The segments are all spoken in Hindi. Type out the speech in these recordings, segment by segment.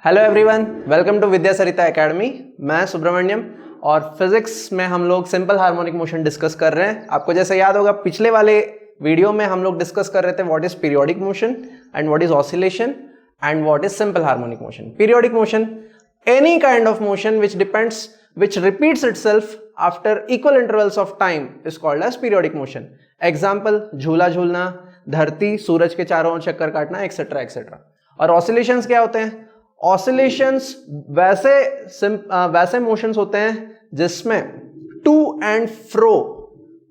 Hello everyone, welcome to Vidya Sarita academy. मैं सुब्रमण्यम और फिजिक्स में हम लोग सिंपल हार्मोनिक मोशन डिस्कस कर रहे हैं। आपको जैसे याद होगा पिछले वाले वीडियो में हम लोग डिस्कस कर रहे थे what is periodic motion and what is oscillation and what is simple harmonic motion. Periodic motion, any kind of motion which repeats itself after equal intervals of time is called as periodic motion. Example, झूला झूलना, धरती सूरज के चारों ओर चक्कर काटना, एक्सेट्रा एक्सेट्रा। और ऑसिलेशंस क्या होते हैं? ऑसिलेशंस वैसे मोशंस होते हैं जिसमें टू एंड फ्रो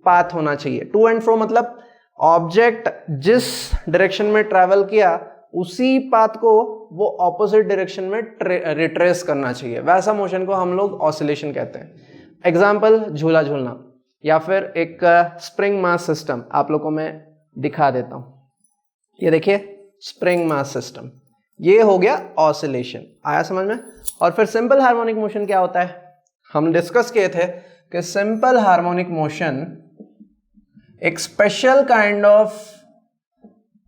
पाथ होना चाहिए। टू एंड फ्रो मतलब ऑब्जेक्ट जिस डायरेक्शन में ट्रैवल किया उसी पाथ को वो ऑपोजिट डायरेक्शन में रिट्रेस करना चाहिए, वैसा मोशन को हम लोग ऑसिलेशन कहते हैं। एग्जाम्पल, झूला झूलना या फिर एक स्प्रिंग मास सिस्टम आप लोगों को मैं दिखा देता हूं। ये देखिए स्प्रिंग मास सिस्टम, ये हो गया ऑसिलेशन। आया समझ में? और फिर सिंपल हार्मोनिक मोशन क्या होता है? हम डिस्कस किए थे कि सिंपल हार्मोनिक मोशन एक स्पेशल काइंड ऑफ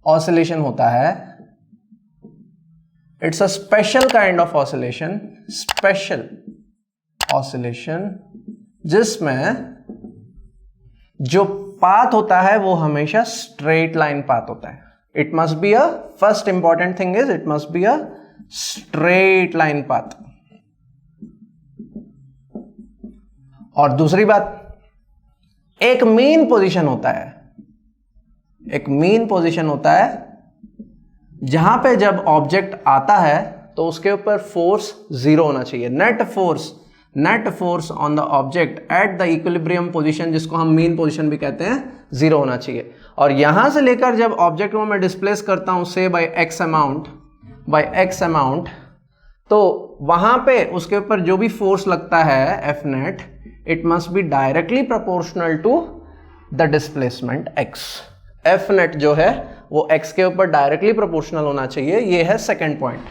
ऑसिलेशन होता है। It's a special kind of oscillation, special oscillation, जिसमें जो पाथ होता है वो हमेशा स्ट्रेट लाइन पाथ होता है। It must be a, first important thing is it must be a straight line path। और दूसरी बात, एक मीन पोजीशन होता है, एक मीन पोजीशन होता है जहां पे जब ऑब्जेक्ट आता है तो उसके ऊपर फोर्स जीरो होना चाहिए। Net force on the object at the equilibrium position, जिसको हम मीन पोजीशन भी कहते हैं, जीरो होना चाहिए। और यहां से लेकर जब ऑब्जेक्ट को मैं डिस्प्लेस करता हूं से बाय एक्स अमाउंट, तो वहां पे उसके ऊपर जो भी फोर्स लगता है F net, it must be directly proportional to the displacement x. F net जो है वो x के ऊपर डायरेक्टली प्रोपोर्शनल होना चाहिए। ये है सेकंड पॉइंट।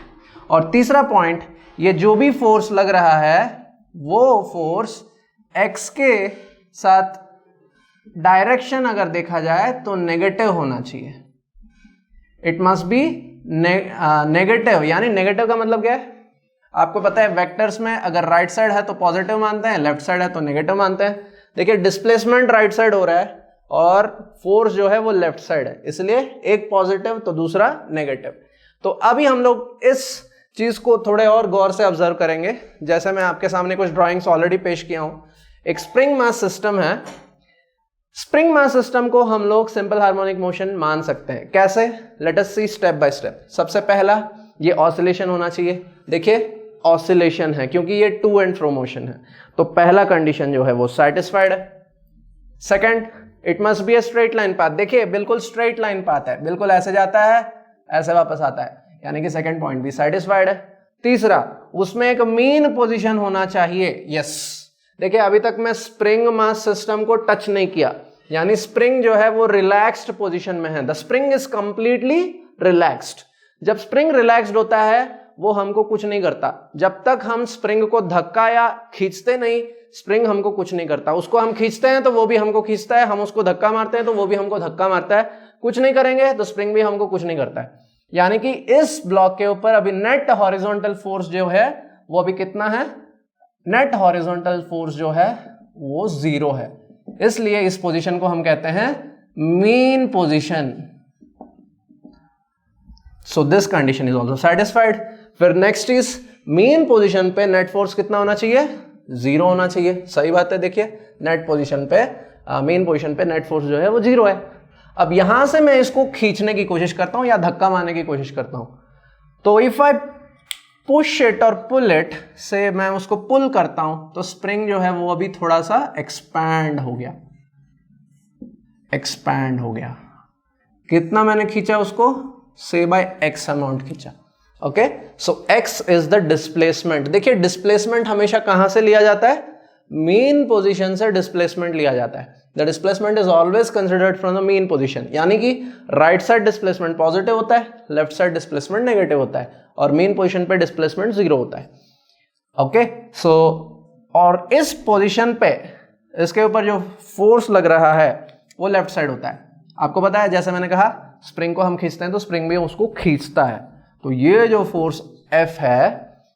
और तीसरा पॉइंट, ये जो भी फोर्स लग रहा है वो फोर्स x के साथ डायरेक्शन अगर देखा जाए तो नेगेटिव होना चाहिए। It must B negative. यानी नेगेटिव का मतलब क्या है? आपको पता है वेक्टर्स में अगर राइट साइड है तो पॉजिटिव मानते हैं, लेफ्ट साइड है तो नेगेटिव मानते हैं। देखिए डिस्प्लेसमेंट राइट साइड हो रहा है और फोर्स जो है वो लेफ्ट साइड है, इसलिए एक पॉजिटिव तो दूसरा नेगेटिव। तो अभी हम लोग इस चीज को थोड़े और गौर से ऑब्जर्व करेंगे। जैसे मैं आपके सामने कुछ ड्राइंग्स ऑलरेडी पेश किया हूं। एक स्प्रिंग मास सिस्टम है। स्प्रिंग मास सिस्टम को हम लोग सिंपल हार्मोनिक मोशन मान सकते हैं। कैसे? Let us see step by step. सबसे पहला, ये ऑसिलेशन होना चाहिए। देखिए ऑसिलेशन है क्योंकि ये टू एंड फ्रो मोशन है, तो पहला कंडीशन जो है वो सेटिस्फाइड है। Second, it must B a straight line path. देखिए बिल्कुल स्ट्रेट लाइन पाथ है, बिल्कुल ऐसे जाता है ऐसे वापस आता है, यानी कि सेकंड पॉइंट भी सेटिस्फाइड है। तीसरा, उसमें एक मीन पोजीशन होना चाहिए। यस, देखिए अभी तक मैं स्प्रिंग मास सिस्टम को टच नहीं किया, यानी स्प्रिंग जो है वो रिलैक्स्ड पोजीशन में है। The spring is completely relaxed. जब स्प्रिंग रिलैक्स्ड होता है वो हमको कुछ नहीं करता। जब तक हम स्प्रिंग को धक्का या खींचते नहीं, स्प्रिंग हमको कुछ नहीं करता। उसको हम खींचते हैं तो वो भी हमको खींचता है, हम उसको धक्का मारते हैं तो वो भी हमको धक्का मारता है। कुछ नहीं करेंगे तो स्प्रिंग भी हमको कुछ नहीं करता है। यानी कि इस ब्लॉक के ऊपर अभी नेट हॉरिजॉन्टल फोर्स जो है वो अभी कितना है? नेट हॉरिजॉन्टल फोर्स जो है वो जीरो है। इसलिए इस पोजीशन को हम कहते हैं mean position. So this condition is also satisfied. फिर नेक्स्ट इज मीन पोजीशन पे नेट फोर्स कितना होना चाहिए? जीरो होना चाहिए। सही बात है। देखिए नेट पोजीशन पे, मेन पोजीशन पे नेट फोर्स जो है वो जीरो है। अब यहां से मैं इसको खींचने की कोशिश करता हूं या धक्का मारने की कोशिश करता हूं, तो इफ आई पुश इट और पुल इट से मैं उसको पुल करता हूं तो स्प्रिंग जो है वो अभी थोड़ा सा एक्सपैंड हो गया। कितना मैंने खींचा उसको? से बाय एक्स अमाउंट खींचा। Okay, so x is the displacement. देखिए डिस्प्लेसमेंट हमेशा कहां से लिया जाता है? मीन पोजीशन से डिस्प्लेसमेंट लिया जाता है। The displacement is always considered from the mean position. यानी कि राइट साइड डिस्प्लेसमेंट पॉजिटिव होता है, लेफ्ट साइड डिस्प्लेसमेंट नेगेटिव होता है, और मीन पोजीशन पे डिस्प्लेसमेंट जीरो होता है। ओके, सो और इस पोजीशन पे इसके ऊपर जो फोर्स लग रहा है वो लेफ्ट साइड होता है। आपको पता है, जैसे मैंने कहा स्प्रिंग को हम खींचते हैं तो स्प्रिंग भी उसको खींचता है। तो ये जो फोर्स F है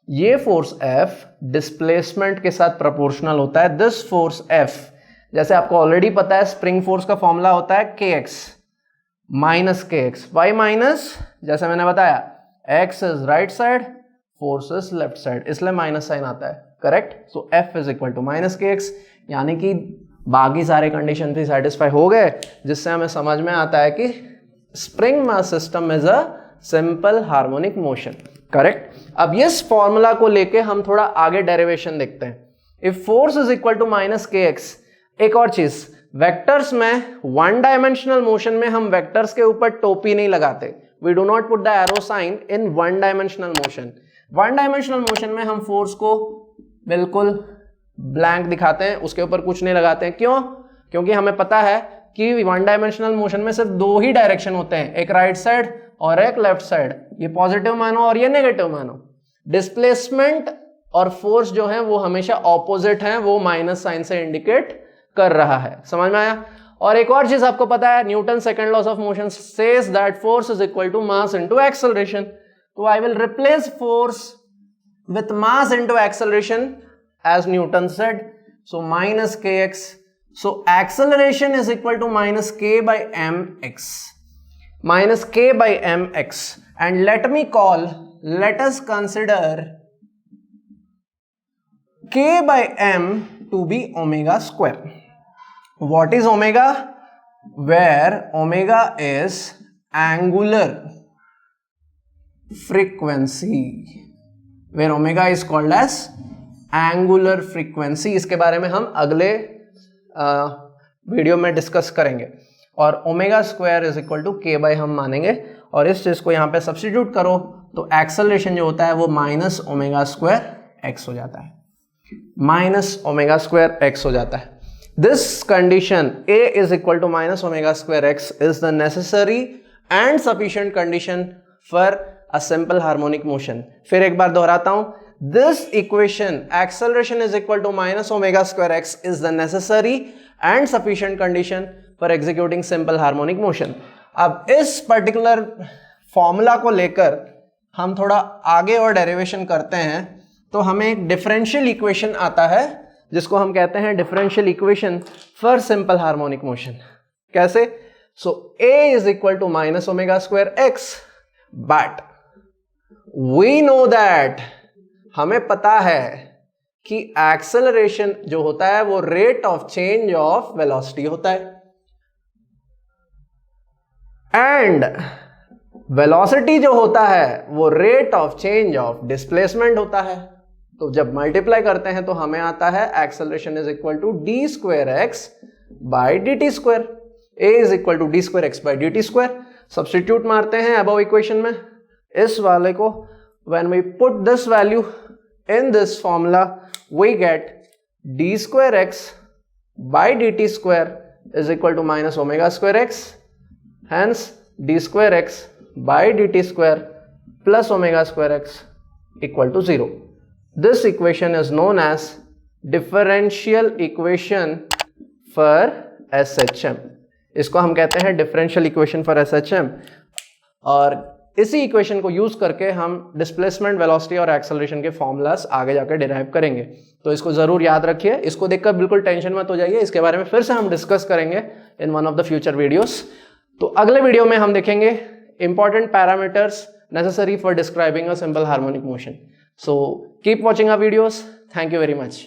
ये फोर्स F डिस्प्लेसमेंट के साथ प्रोपोर्शनल होता है। दिस फोर्स F, जैसे आपको ऑलरेडी पता है स्प्रिंग फोर्स का फॉर्मूला होता है kx minus kx, y minus, जैसे मैंने बताया x is right side, force is left side, इसलिए माइनस साइन आता है, correct. So F is equal to minus kx, यानी कि बाकी सारे कंडीशन भी सेटिस्फाई हो गए, जिससे हमें समझ में आता है कि spring mass system is a simple harmonic motion, correct. अब इस फॉर्मूला को लेके हम थोड़ा आगे डेरिवेशन देखते हैं। If force is equal to minus kx, एक और चीज, वेक्टर्स में वन डायमेंशनल मोशन में हम वेक्टर्स के ऊपर टोपी नहीं लगाते, we do not put the arrow sign in one dimensional motion. One dimensional motion में हम फोर्स को बिल्कुल ब्लैंक दिखाते हैं, उसके ऊपर कुछ नहीं लगाते हैं। क्यों? क्योंकि हमें पता है कि वन डायमेंशनल मोशन में सिर्फ दो ही डायरेक्शन होते हैं, एक राइट साइड और एक लेफ्ट साइड, ये पॉजिटिव मानो और ये नेगेटिव मानो। डिस्प्लेसमेंट और फोर्स जो है वो हमेशा ऑपोजिट हैं, वो माइनस साइन से इंडिकेट कर रहा है, समझ में आया। और एक और चीज आपको पता है, Newton second law of motion says that force is equal to mass into acceleration. तो I will replace force with mass into acceleration as Newton said, so minus kx, so acceleration is equal to minus k by mx, minus k by mx, and let us consider k by m to be omega square. What is omega? Where omega is angular frequency, where omega is called as angular frequency. इसके बारे में हम अगले वीडियो में डिस्कस करेंगे। और omega square is equal to k by हम मानेंगे, और इस चीज को यहाँ पे सब्स्टिट्यूट करो तो एक्सेलरेशन जो होता है वो माइनस ओमेगा स्क्वायर एक्स हो जाता है, माइनस ओमेगा स्क्वायर एक्स हो जाता है। This condition a is equal to minus omega square x is the necessary and sufficient condition for a simple harmonic motion. फिर एक बार दोहराता हूं, this equation acceleration is equal to minus omega square x is the necessary and sufficient condition for executing simple harmonic motion। अब इस पर्टिकुलर फॉर्मूला को लेकर हम थोड़ा आगे और डेरिवेशन करते हैं, तो हमें एक डिफरेंशियल इक्वेशन आता है जिसको हम कहते हैं differential equation for simple harmonic motion. कैसे? सो a is equal to minus omega square x, but we know that, हमें पता है कि एक्सेलरेशन जो होता है वो rate of change of velocity होता है, एंड वेलोसिटी जो होता है वो rate of change of displacement होता है। तो जब मल्टीप्लाई करते हैं तो हमें आता है acceleration is equal to d square x by d t square, a is equal to d square x by d t square. Substitute मारते हैं अबव इक्वेशन में, इस वाले को when we put this value in this formula we get d square x by dt square is equal to minus omega square x, hence d square x by dt square plus omega square x equal to 0. This equation is known as differential equation for SHM। इसको हम कहते हैं differential equation for SHM, और इसी इक्वेशन को यूज करके हम डिस्प्लेसमेंट, वेलोसिटी और एक्सेलरेशन के फॉर्मूलास आगे जाकर डिराइव करेंगे। तो इसको जरूर याद रखिए, इसको देखकर बिल्कुल टेंशन मत हो जाइए, इसके बारे में फिर से हम डिस्कस करेंगे in one of the future videos. तो अगले वीडियो में हम देखेंगे important parameters necessary for describing a simple harmonic motion. So keep watching our videos, thank you very much.